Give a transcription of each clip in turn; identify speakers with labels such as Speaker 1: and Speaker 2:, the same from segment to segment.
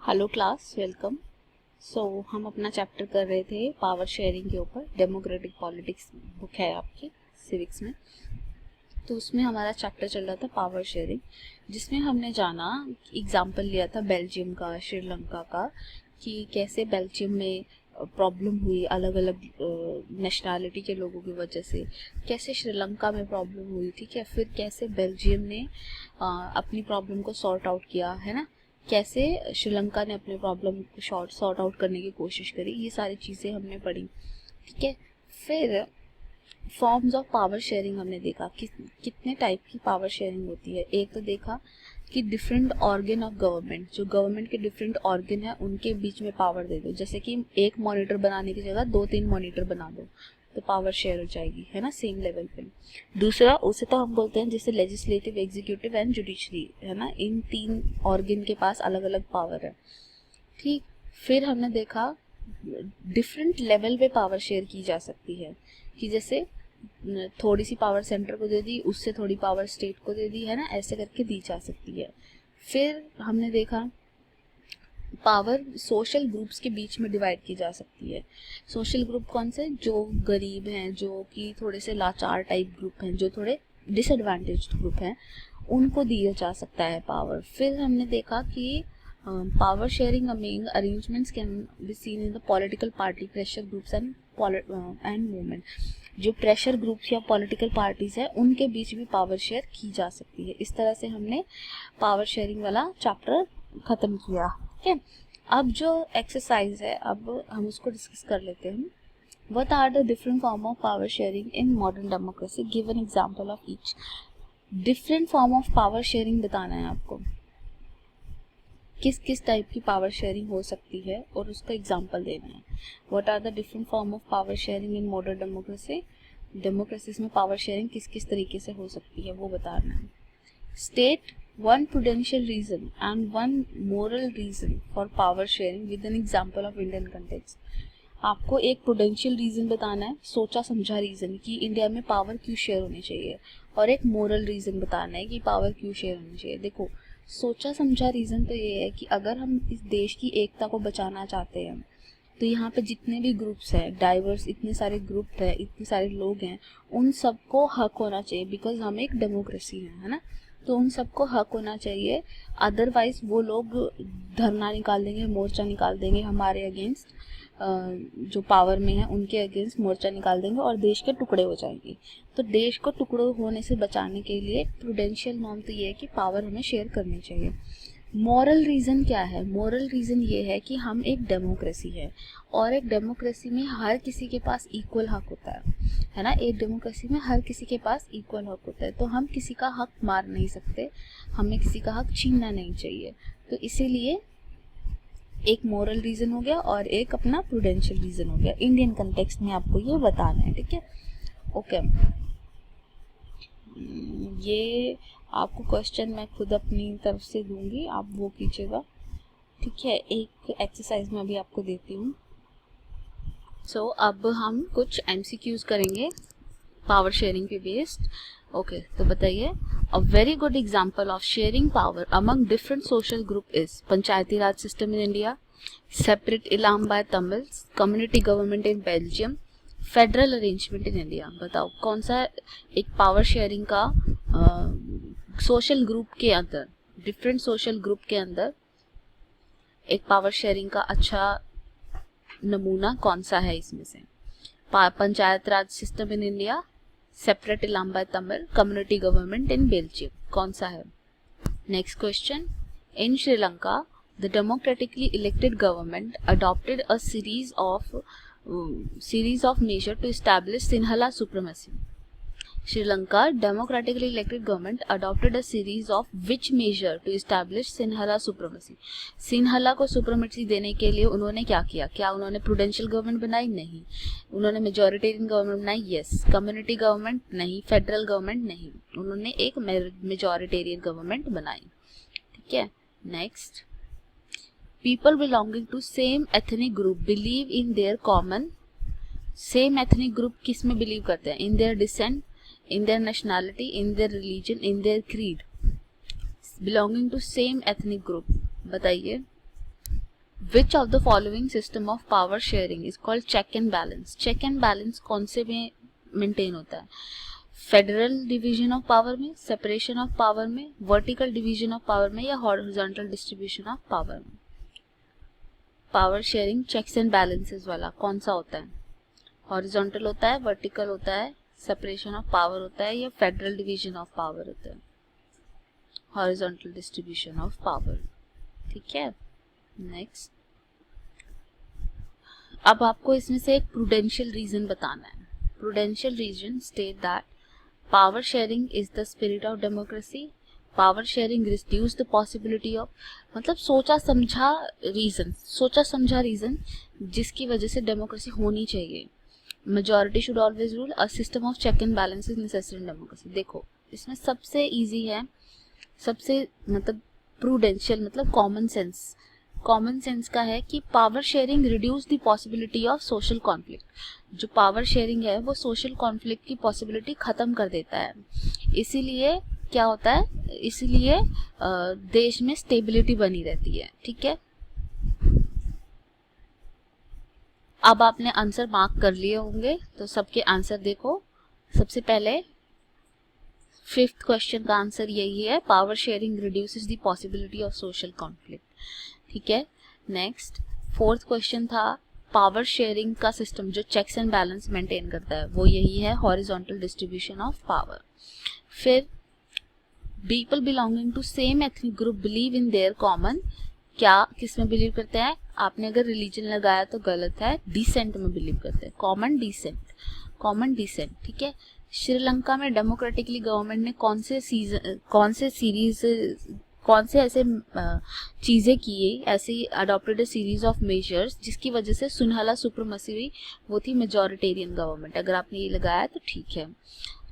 Speaker 1: Hello class, welcome. हम अपना chapter कर रहे थे पावर शेयरिंग के ऊपर। डेमोक्रेटिक पॉलिटिक्स बुक है आपकी सिविक्स में। तो उसमें हमारा चैप्टर चल रहा था पावर शेयरिंग, जिसमें हमने जाना एग्जाम्पल लिया था बेल्जियम का, श्रीलंका का, कि कैसे बेल्जियम में प्रॉब्लम हुई अलग अलग नेशनैलिटी के लोगों की वजह से, कैसे श्रीलंका में प्रॉब्लम हुई, ठीक है। फिर कैसे बेल्जियम ने अपनी प्रॉब्लम को सॉर्ट आउट किया, है ना। कैसे श्रीलंका ने अपने प्रॉब्लम को सॉर्ट आउट करने की कोशिश करी, ये सारी चीज़ें हमने पढ़ी, ठीक है। फिर फॉर्म्स ऑफ पावर शेयरिंग हमने देखा कि कितने टाइप की पावर शेयरिंग होती है। एक तो देखा कि डिफरेंट ऑर्गन ऑफ गवर्नमेंट, जो गवर्नमेंट के डिफरेंट ऑर्गन है उनके बीच में पावर दे दो। जैसे कि एक मॉनिटर बनाने की जगह 2-3 मॉनिटर बना दो, तो पावर शेयर हो जाएगी, है ना, सेम लेवल पे। दूसरा, उसे तो हम बोलते हैं जैसे लेजिस्लेटिव, एग्जीक्यूटिव एंड जुडिशरी, है ना। इन 3 ऑर्गन के पास अलग अलग पावर है, ठीक। फिर हमने देखा डिफरेंट लेवल पे पावर शेयर की जा सकती है, कि जैसे थोड़ी सी पावर सेंटर को दे दी, उससे थोड़ी पावर स्टेट को दे दी, है ना, ऐसे करके दी जा सकती है। फिर हमने देखा पावर सोशल ग्रुप्स के बीच में डिवाइड की जा सकती है। सोशल ग्रुप कौन से? जो गरीब हैं, जो कि थोड़े से लाचार टाइप ग्रुप हैं, जो थोड़े डिसएडवांटेज ग्रुप हैं, उनको दिया जा सकता है पावर। फिर हमने देखा कि power sharing among arrangements can be seen in the political party, pressure groups and movement. जो प्रेशर ग्रुप्स या पॉलिटिकल पार्टीज है उनके बीच भी पावर शेयर की जा सकती है। इस तरह से हमने पावर शेयरिंग वाला चैप्टर खत्म किया, ठीक है। अब जो एक्सरसाइज है, अब हम उसको डिस्कस कर लेते हैं। What are the different form of power sharing in modern democracy? Give an example of each. Different form of power sharing बताना है आपको, किस किस टाइप की पावर शेयरिंग हो सकती है और उसका एग्जाम्पल देना है। What are the different form of power sharing in modern democracy? Democracies में पावर शेयरिंग किस किस तरीके से हो सकती है वो बताना है। State one prudential reason and one moral reason for power sharing with an example of Indian context. आपको एक प्रूडेंशियल रीजन बताना है, सोचा समझा रीजन, कि इंडिया में पावर क्यों शेयर होनी चाहिए, और एक मोरल रीजन बताना है कि पावर क्यों शेयर होनी चाहिए। देखो, सोचा समझा रीजन तो ये है कि अगर हम इस देश की एकता को बचाना चाहते हैं, तो यहाँ पे जितने भी ग्रुप्स हैं, डाइवर्स इतने सारे ग्रुप हैं, इतने सारे लोग हैं, उन सबको हक होना चाहिए, बिकॉज हम एक डेमोक्रेसी है ना। तो उन सबको हक होना चाहिए। अदरवाइज वो लोग धरना निकाल देंगे, मोर्चा निकाल देंगे हमारे अगेंस्ट, जो पावर में है उनके अगेंस्ट मोर्चा निकाल देंगे और देश के टुकड़े हो जाएंगे। तो देश को टुकड़े होने से बचाने के लिए प्रूडेंशियल नॉर्म तो ये है कि पावर हमें शेयर करनी चाहिए। मॉरल रीज़न क्या है? मॉरल रीज़न ये है कि हम एक डेमोक्रेसी है, और एक डेमोक्रेसी में हर किसी के पास इक्वल हक होता है ना। एक डेमोक्रेसी में हर किसी के पास इक्वल हक होता है, तो हम किसी का हक मार नहीं सकते, हमें किसी का हक छीनना नहीं चाहिए। तो इसीलिए एक मॉरल रीज़न हो गया और एक अपना प्रूडेंशियल रीज़न हो गया। इंडियन कंटेक्स्ट में आपको ये बताना है, ठीक है। ओके, ये आपको क्वेश्चन मैं खुद अपनी तरफ से दूंगी, आप वो कीजिएगा, ठीक है। एक एक्सरसाइज में अभी आपको देती हूँ। अब हम कुछ MCQs करेंगे पावर शेयरिंग पे बेस्ड। ओके, तो बताइए, a very good example of sharing power among different social group is Panchayati Raj system in India, separate Eelam by Tamils, community government in Belgium, federal arrangement in India. बताओ कौन सा एक पावर शेयरिंग का social group के अंदर, different social group के अंदर एक पावर शेयरिंग का अच्छा नमूना कौन सा है इसमें से? Panchayat Raj system in India, separate Eelam by Tamil, community government in Belgium, कौन सा है? Next question, in Sri Lanka the democratically elected government adopted a series of measure to establish Sinhala supremacy. Sri Lanka democratically elected government adopted a series of which measure to establish Sinhala supremacy. Sinhala को supremacy देने के लिए उन्होंने क्या किया? क्या उन्होंने प्रूडेंशियल गवर्नमेंट बनाई? नहीं। उन्होंने मेजॉरिटेरियन गवर्नमेंट बनाई? यस। Community government? नहीं। Federal government? नहीं। उन्होंने एक मेजॉरिटेरियन गवर्नमेंट बनाई, ठीक है। Next, people belonging to same ethnic group believe in their common. Same ethnic group किस में बिलीव करते हैं? In their descent, in their nationality, in their religion, in their creed, belonging to same ethnic group। बताइए, which of the following system of power sharing is called check and balance? Check and balance कौन से में maintain होता है? Federal division of power में, separation of power में, vertical division of power में, या हॉरिजॉन्टल डिस्ट्रीब्यूशन ऑफ पावर में? Power sharing checks and balances वाला कौन सा होता है? हॉरिजॉन्टल होता है, वर्टिकल होता है, सेपरेशन ऑफ पावर होता है, या फेडरल डिवीजन ऑफ पावर होता है? Horizontal distribution of power. ठीक है, नेक्स्ट। अब आपको इसमें से एक प्रूडेंशियल रीजन बताना है। Prudential reason state that power sharing is the spirit of democracy, power sharing reduce the possibility of, मतलब सोचा समझा रीजन जिसकी वजह से डेमोक्रेसी होनी चाहिए। Majority should always rule, a system of check and balance is necessary in democracy. देखो इसमें सबसे इजी है, सबसे मतलब प्रूडेंशियल मतलब कॉमन सेंस का है कि power sharing reduce the possibility of social conflict. जो पावर शेयरिंग है वो सोशल कॉन्फ्लिक्ट की पॉसिबिलिटी खत्म कर देता है। इसीलिए क्या होता है, इसीलिए देश में स्टेबिलिटी बनी रहती है। ठीक है, अब आपने आंसर मार्क कर लिए होंगे, तो सबके आंसर देखो। सबसे पहले 5th क्वेश्चन का आंसर यही है, power sharing reduces the possibility of social conflict. ठीक है, नेक्स्ट 4th क्वेश्चन था पावर शेयरिंग का सिस्टम जो चेक्स एंड बैलेंस मेंटेन करता है वो यही है, हॉरिजॉन्टल डिस्ट्रीब्यूशन ऑफ पावर। फिर people belonging to same ethnic group believe in their common, क्या किस में बिलीव करते हैं? आपने अगर रिलीजन लगाया तो गलत है, डिसेंट में बिलीव करते हैं, कॉमन डिसेंट। ठीक है, श्रीलंका में डेमोक्रेटिकली गवर्नमेंट ने कौन से ऐसे चीज़ें की, ऐसी अडॉप्टेड सीरीज ऑफ मेजर्स जिसकी वजह से सुनहला सुप्रमेसी हुई, वो थी मेजॉरिटेरियन गवर्नमेंट। अगर आपने ये लगाया तो ठीक है।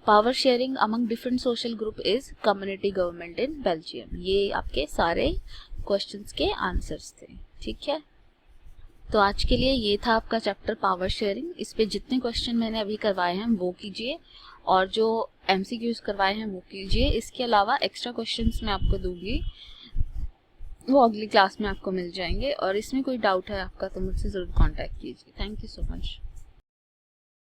Speaker 1: Power sharing among different social group is community government in Belgium. ये आपके सारे क्वेश्चंस के आंसर्स थे। ठीक है, तो आज के लिए ये था आपका चैप्टर पावर शेयरिंग। इस पे जितने क्वेश्चन मैंने अभी करवाए हैं वो कीजिए, और जो MCQs करवाए हैं वो कीजिए। इसके अलावा एक्स्ट्रा क्वेश्चंस मैं आपको दूंगी, वो अगली क्लास में आपको मिल जाएंगे। और इसमें कोई डाउट है आपका तो मुझसे ज़रूर कांटेक्ट कीजिए। Thank you so much.